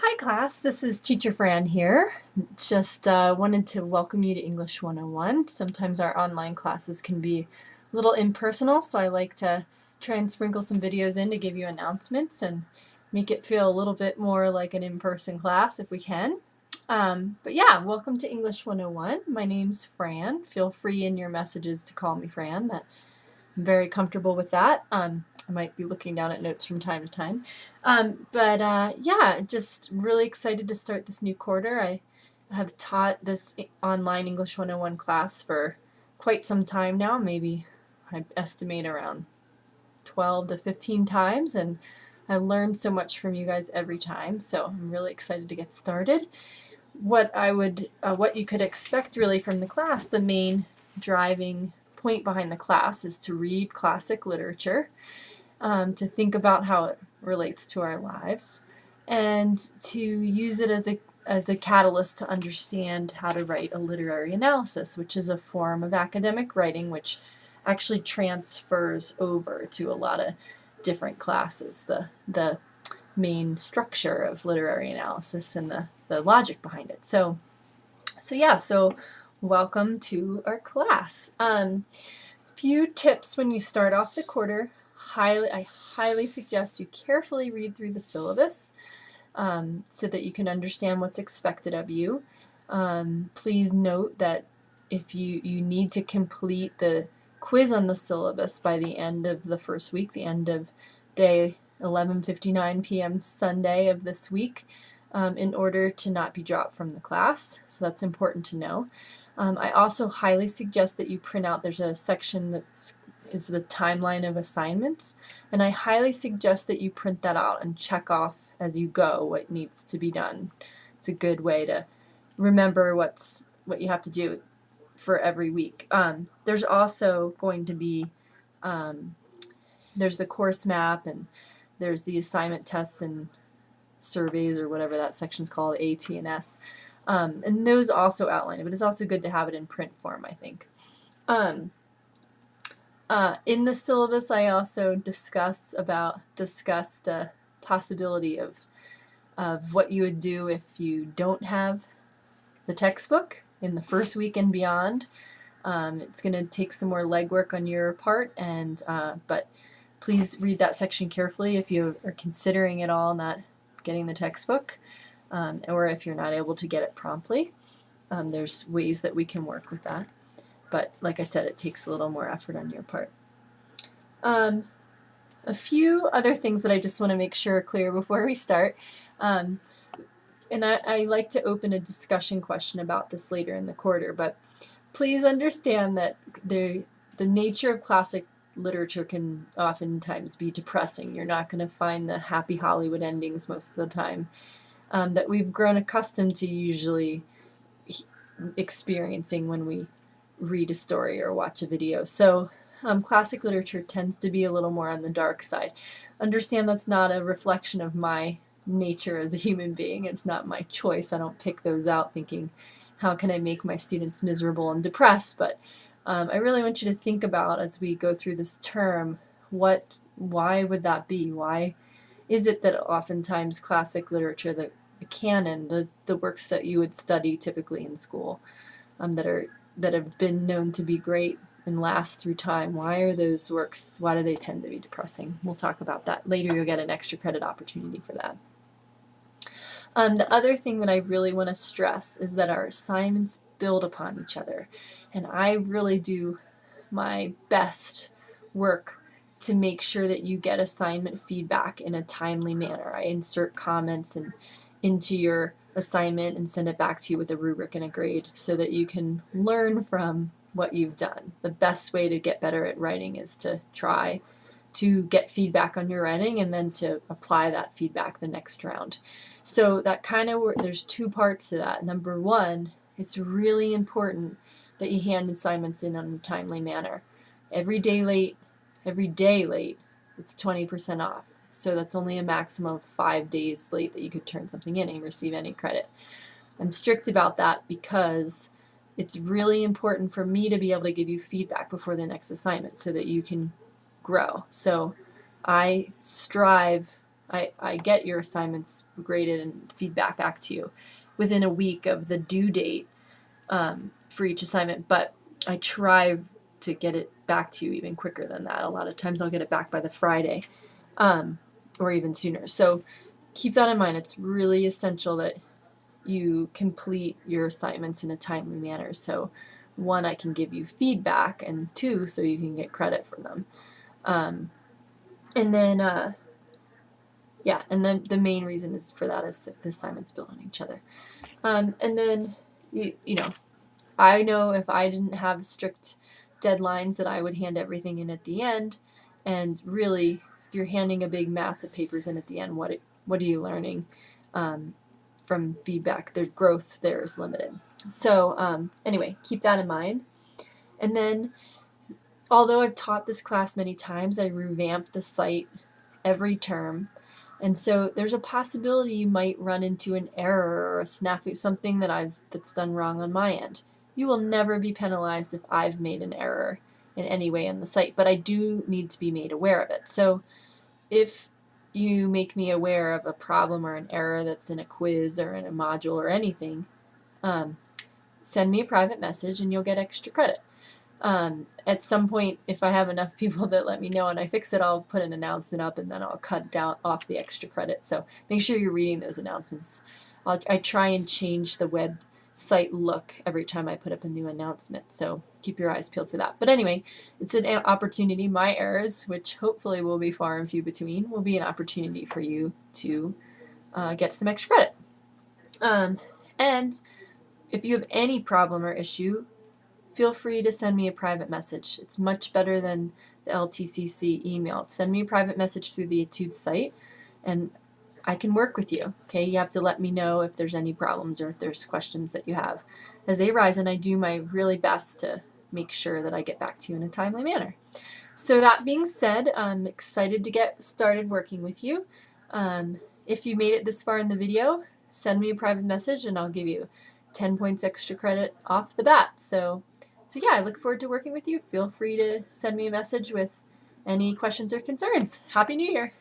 Hi class, this is Teacher Fran here. Just wanted to welcome you to English 101. Sometimes our online classes can be a little impersonal, so I like to try and sprinkle some videos in to give you announcements and make it feel a little bit more like an in-person class if we can. But yeah, welcome to English 101. My name's Fran. Feel free in your messages to call me Fran. I'm very comfortable with that. I might be looking down at notes from time to time. Yeah, just really excited to start this new quarter. I have taught this online English 101 class for quite some time now, maybe I estimate around 12 to 15 times, and I learned so much from you guys every time, so I'm really excited to get started. What you could expect really from the class, the main driving point behind the class is to read classic literature, to think about how it relates to our lives, and to use it as a catalyst to understand how to write a literary analysis, which is a form of academic writing which actually transfers over to a lot of different classes, the main structure of literary analysis and the logic behind it. So welcome to our class. Few tips when you start off the quarter. I highly suggest you carefully read through the syllabus so that you can understand what's expected of you. Please note that if you need to complete the quiz on the syllabus by the end of the first week, the end of day 11:59 p.m. Sunday of this week, in order to not be dropped from the class. So that's important to know. I also highly suggest that you print out, there's a section that is the timeline of assignments, and I highly suggest that you print that out and check off as you go what needs to be done. It's a good way to remember what you have to do for every week. There's also going to be, there's the course map, and there's the assignment tests and surveys, or whatever that section's called, AT and S. And those also outline it, but it's also good to have it in print form, I think. In the syllabus, I also discuss the possibility of what you would do if you don't have the textbook in the first week and beyond. It's going to take some more legwork on your part, but please read that section carefully if you are considering at all not getting the textbook, or if you're not able to get it promptly. There's ways that we can work with that. But like I said, it takes a little more effort on your part. A few other things that I just want to make sure are clear before we start. And I like to open a discussion question about this later in the quarter, but please understand that the nature of classic literature can oftentimes be depressing. You're not going to find the happy Hollywood endings most of the time that we've grown accustomed to usually experiencing when we read a story or watch a video. So classic literature tends to be a little more on the dark side. Understand that's not a reflection of my nature as a human being. It's not my choice. I don't pick those out thinking, how can I make my students miserable and depressed? But I really want you to think about, as we go through this term, why would that be? Why is it that oftentimes classic literature, the canon, the works that you would study typically in school, that have been known to be great and last through time, why are those works, why do they tend to be depressing? We'll talk about that later. You'll get an extra credit opportunity for that. The other thing that I really want to stress is that our assignments build upon each other, and I really do my best work to make sure that you get assignment feedback in a timely manner. I insert comments into your assignment and send it back to you with a rubric and a grade so that you can learn from what you've done. The best way to get better at writing is to try to get feedback on your writing and then to apply that feedback the next round. So that there's two parts to that. Number one, it's really important that you hand assignments in on a timely manner. Every day late, it's 20% off. So that's only a maximum of 5 days late that you could turn something in and receive any credit. I'm strict about that because it's really important for me to be able to give you feedback before the next assignment so that you can grow. So I strive I get your assignments graded and feedback back to you within a week of the due date for each assignment, but I try to get it back to you even quicker than that. A lot of times I'll get it back by the Friday, or even sooner. So keep that in mind. It's really essential that you complete your assignments in a timely manner. So, one, I can give you feedback, and two, so you can get credit for them. And then, and then the main reason is for that is the assignments build on each other. And then, you know, I know if I didn't have strict deadlines that I would hand everything in at the end. And really, if you're handing a big mass of papers in at the end, what are you learning from feedback? Their growth there is limited. So anyway, keep that in mind. And then, although I've taught this class many times, I revamp the site every term. And so there's a possibility you might run into an error or a snafu, something that's done wrong on my end. You will never be penalized if I've made an error in any way on the site, but I do need to be made aware of it. So if you make me aware of a problem or an error that's in a quiz or in a module or anything, send me a private message and you'll get extra credit. At some point, if I have enough people that let me know and I fix it, I'll put an announcement up and then I'll cut down off the extra credit. So make sure you're reading those announcements. I try and change the website look every time I put up a new announcement. So keep your eyes peeled for that. But anyway, it's an opportunity. My errors, which hopefully will be far and few between, will be an opportunity for you to get some extra credit. And if you have any problem or issue, feel free to send me a private message. It's much better than the LTCC email. Send me a private message through the Etude site, and I can work with you. Okay, you have to let me know if there's any problems or if there's questions that you have as they arise, and I do my really best to make sure that I get back to you in a timely manner. So that being said, I'm excited to get started working with you. If you made it this far in the video, send me a private message and I'll give you 10 points extra credit off the bat. So yeah, I look forward to working with you. Feel free to send me a message with any questions or concerns. Happy New Year!